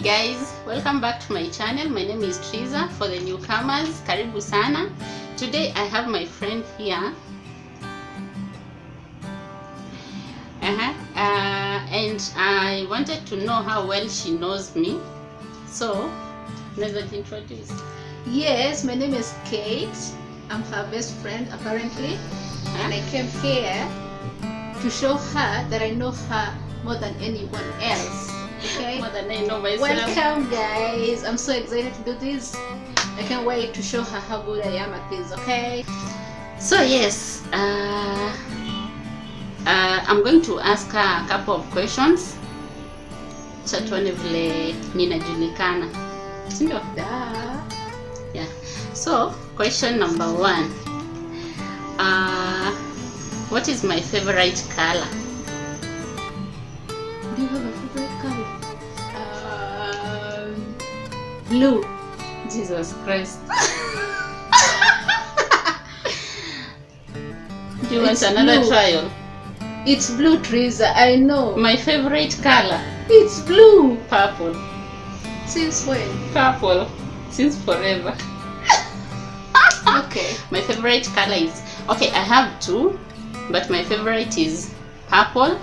guys, welcome back to my channel. My name is Triza. For the newcomers, karibu sana. Today I have my friend here. And I wanted to know how well she knows me. So, let's introduce. Yes, my name is Kate. I'm her best friend apparently, and I came here to show her that I know her more than anyone else. Okay? More than I know myself. Welcome guys. I'm so excited to do this. I can't wait to show her how good I am at this, okay? So yes, I'm going to ask her a couple of questions. Cha tuone vile ninajulikana. Sindio? Yeah. So, question number 1. What is my favorite color? Do you have a favorite color? Blue. Jesus Christ. Do you want another blue. trial? It's blue, Teresa. I know. My favorite color? It's blue. Purple. Since when? Purple. Since forever. Okay. My favorite color is... Okay, I have 2. But my favorite is purple.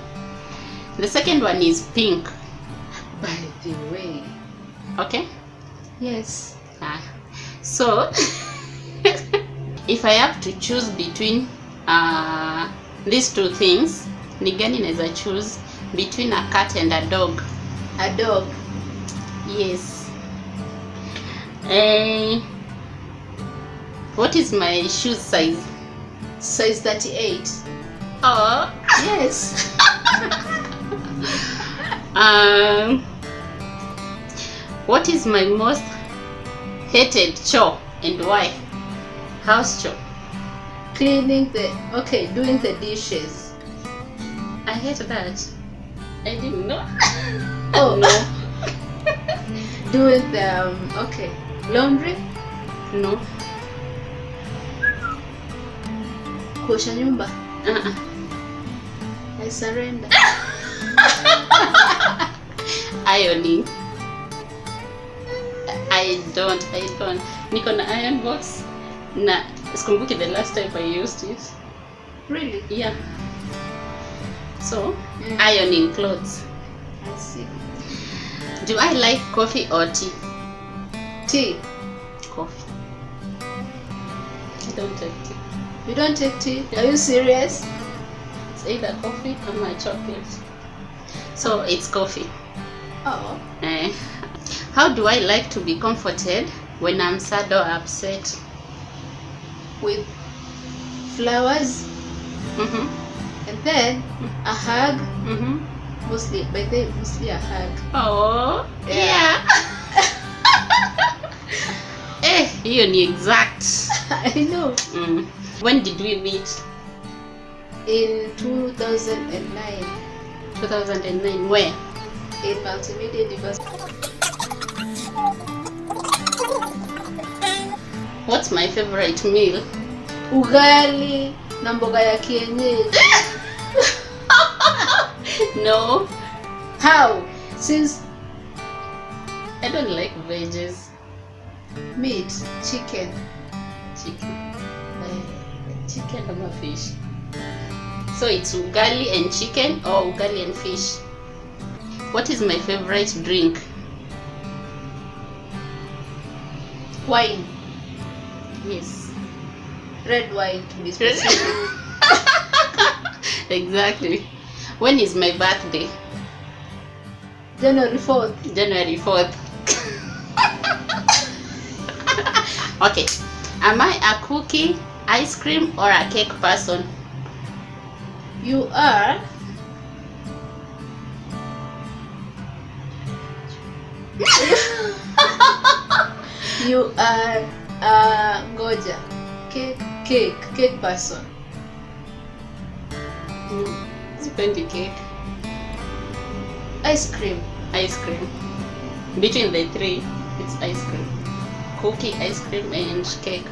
The second one is pink. By the way. Okay? Yes. So, if I have to choose between these 2 things, ni gani naweza choose between a cat and a dog? A dog. Yes. What is my shoe size? Size 38. Oh. Yes. What is my most hated chore and why? House chore. Doing the dishes. I hate that. I didn't know. Oh. No. Doing the laundry. No. Kuosha nyumba. I surrender. Ironing. I don't. Niko na iron box na sikumbuki the last time I used it. Really? Yeah. So, ironing clothes. I see. Do I like coffee or tea? Tea. Coffee. I don't take tea. You don't take tea? Are you serious? It's either coffee or my chocolate. So, it's coffee. Oh. How do I like to be comforted when I'm sad or upset? With flowers. And then a hug. Mostly a hug. Oh, yeah. Hiyo ni exact. I know. When did we meet? In 2009. 2009. Where? In Multimedia University. What's my favorite meal? Ugali na mboga ya kienyeji. No. How? Since I don't like veggies. meat, chicken. Chicken or fish. So it's ugali and chicken or ugali and fish. What is my favorite drink? Wine. Yes. Red wine to be specific. Exactly. When is my birthday? January 4th. January 4th. Okay. Am I a cookie, ice cream, or a cake person? You are you are ngoja. Cake person. Sipendi cake. Ice cream. Ice cream. Between the 3, it's ice cream. Cookie, ice cream, and cake.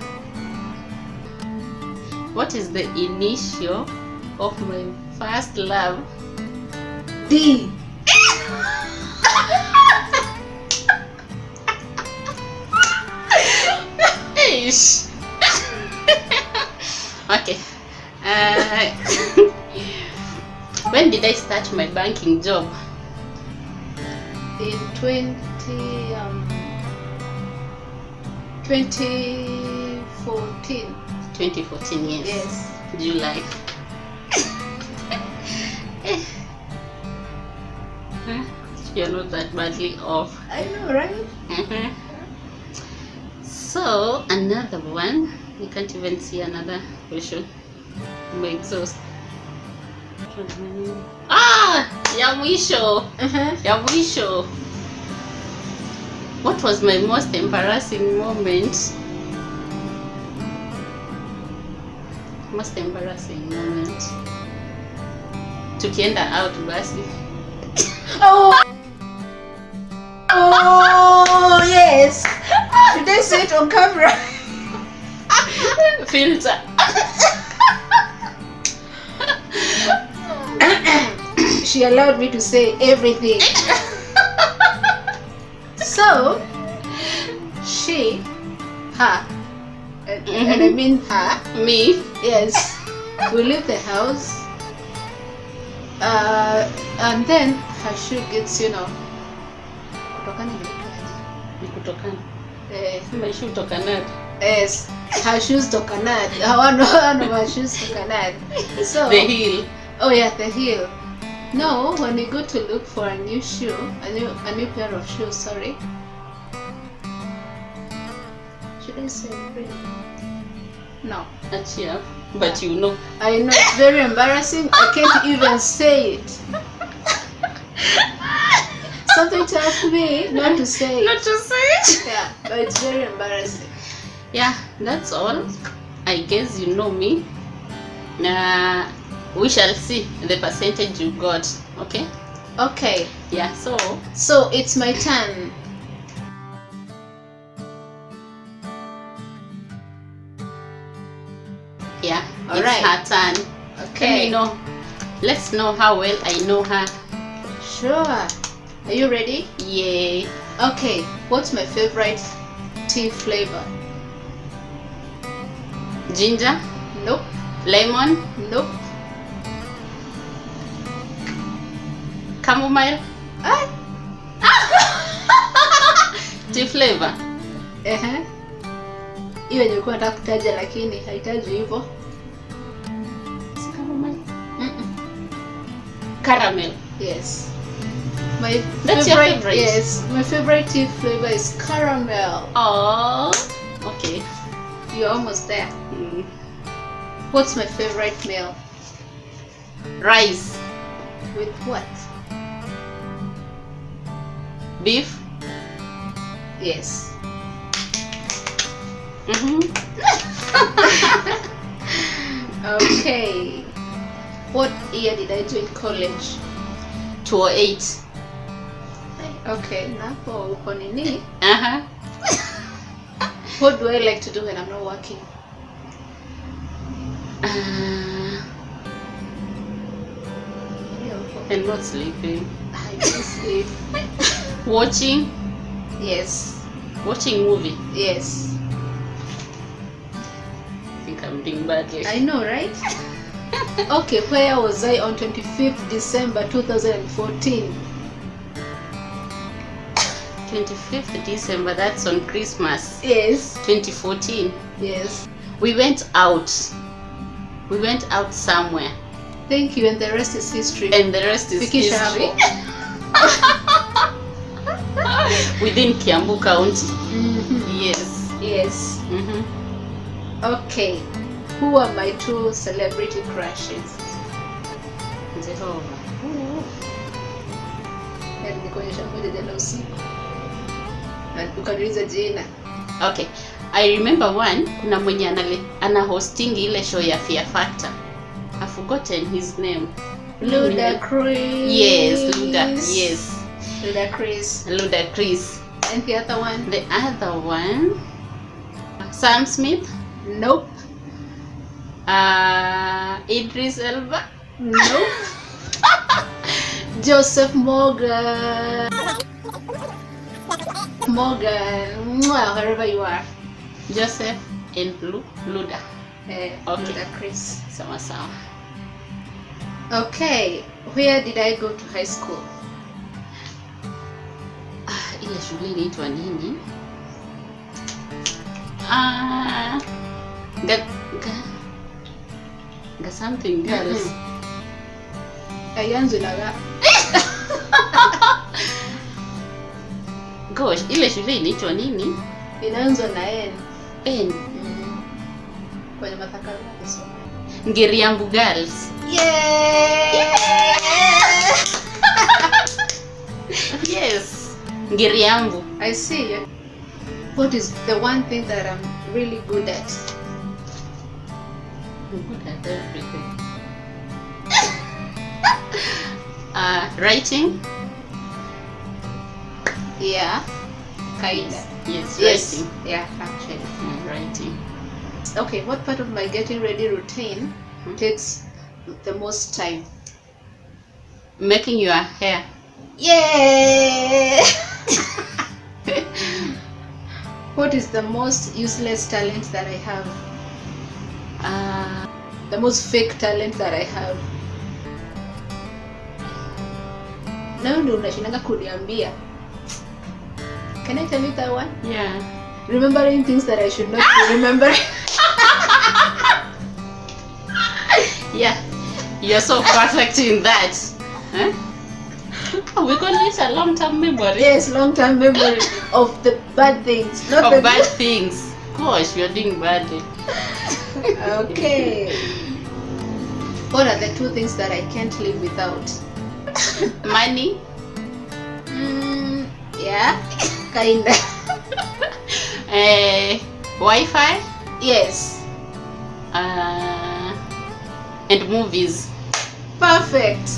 What is the initial of my first love? D. Ish. Okay. When did I start my banking job? In 2014. 2014, yes. Yes. July. You're not that badly off. I know, right? So another one. You can't even see another question. I'm exhausted. Ya mwisho. Ya mwisho. What was my most embarrassing moment? Most embarrassing moment. Tukienda out basi. Oh yes. Did I say it on camera? Filter. She allowed me to say everything. So she, her, and I mean her. Me. Yes. We leave the house. And then her shoe gets, kutokana Ni kutokana. eh, My shoe tokana. yes, her shoes tokanad. One of her shoes tokanad. So The heel. oh yeah, the heel. No, when we go to look for a new shoe, a new pair of shoes, sorry. Should I say it? No. Achia. But you know. I know it's very embarrassing. I can't even say it. Something tells me not to say it. Not to say it. Yeah, but it's very embarrassing. Yeah, that's all. I guess you know me. We shall see the percentage you got. Okay? Okay, Yeah, so so it's my turn. yeah, All it's right. her turn. Okay. Let's know how well I know her. Sure. Are you ready? Yeah. Okay, what's my favorite tea flavor? Ginger, Nope. lemon, Nope. chamomile, Ah. tea flavor. Hiyo nilikuwa nataka kutaja lakini haitaji hivyo. Chamomile. Mm-mm. Caramel. Yes. My That's your favorite? Yes, my favorite tea flavor is caramel. Oh, okay. You're almost there. Mm. What's my favorite meal? Rice, With what? beef. Yes. Okay. What year did I join college? 208. Okay, napo uko nini? Uh-huh. What do I like to do when I'm not working? And not sleeping. I do sleep. Watching Yes. movie. Yes. I think I'm doing badly. I know, right? Okay, where was I on 25th December 2014? 25th December, that's on Christmas. Yes. 2014. Yes. We went out. We went out somewhere. Thank you, and the rest is history. And the rest is Fikisha history. hapo. Within Kiambu County. Mhm. Yes. Yes. Okay. Who are my two celebrity crushes? Jehovah. Yani nikuonyesha moja jana usiku. Na ukaniuliza jina. Okay. I remember one, kuna mwenye ana hosting ile show ya Fear Factor. I've forgotten his name. Ludacris. Yes, yes. Ludacris. Ludacris. And the other one? The other one, Sam Smith. Nope. Idris Elba. Nope. Joseph Morgan. Joseph and Luda. Okay. Ludacris. Sawa sawa. Okay, where did I go to high school? Ile shule inaitwa nini? Ga something girls. Ayanzu laga. Gosh, ile shule inaitwa nini? Inaanza na N. N. Kwenye matakalo kusoma. Ngiriambu girls. Yeah! Yes. Ngiriambu. I see. What is the one thing that I'm really good at? I'm good at everything. Writing. Yeah. Kinda. Yes, Yes. writing. Yeah, actually. Writing. Okay, what part of my getting ready routine takes the most time? Making your hair. Yeah! What is the most useless talent that I have? The most fake talent that I have? Now ndio unashinanga kuniambia. Can I tell you that one? Yeah. Remembering things that I should not be remembering. Yeah. You're so perfect in that. Huh? We call it a long-term memory. Yes, long-term memory of the bad things, not the Of bad things. Gosh, you're doing badly. Okay. What are the two things that I can't live without? Money. Yeah, kinda. Wi-Fi. Yes. And movies. Perfect.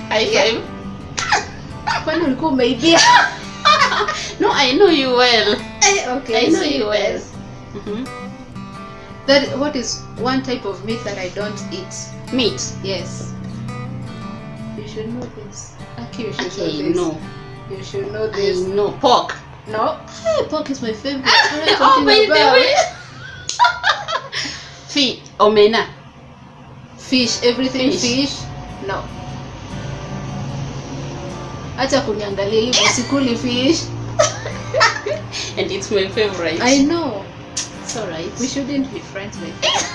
High five. Kwani ulikuwa umeibia? No, I know you well. Okay, I know so you well. yes. That what is one type of meat that I don't eat? Meat. Yes. You should know this. Okay, you should know Okay, this. no. You should know I this. know. Pork. No. Hey, pork is my favorite. What are you Oh, talking by the about? way. Omena. Fish, everything Fish. fish. No. Acha kuniangalia hivi, sikuli fish. And it's my favorite. I know. It's alright. We shouldn't be friends, my friend.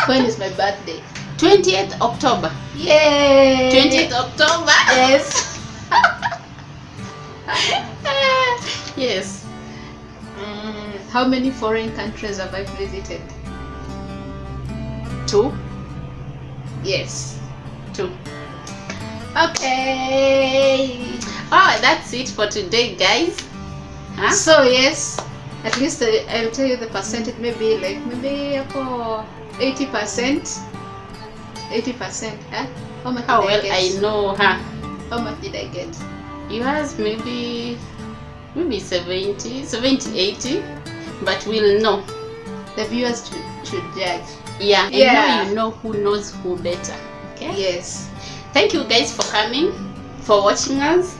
When is my birthday? 20th October. Yay! 20th October. Yes. Yes. How many foreign countries have I visited? 2. Yes. 2. Okay. Oh, that's it for today, guys. Huh? So yes, at least I'll tell you the percentage. Maybe 80%. 80%. Huh? How much How did well I get? I know her. How much did I get? Yours maybe 70, 80, but we'll know. The viewers should judge. Yeah, and Yeah. now you know who knows who better. Okay. Yes. Thank you guys for coming, for watching us.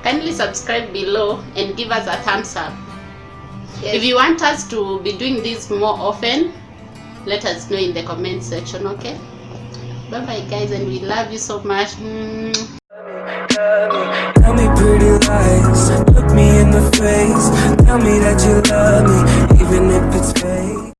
Kindly subscribe below and give us a thumbs up. Yes. If you want us to be doing this more often, let us know in the comment section. Okay. Bye bye guys, and we love you so much. Tell me pretty lies, look me in the face, tell me that you love me.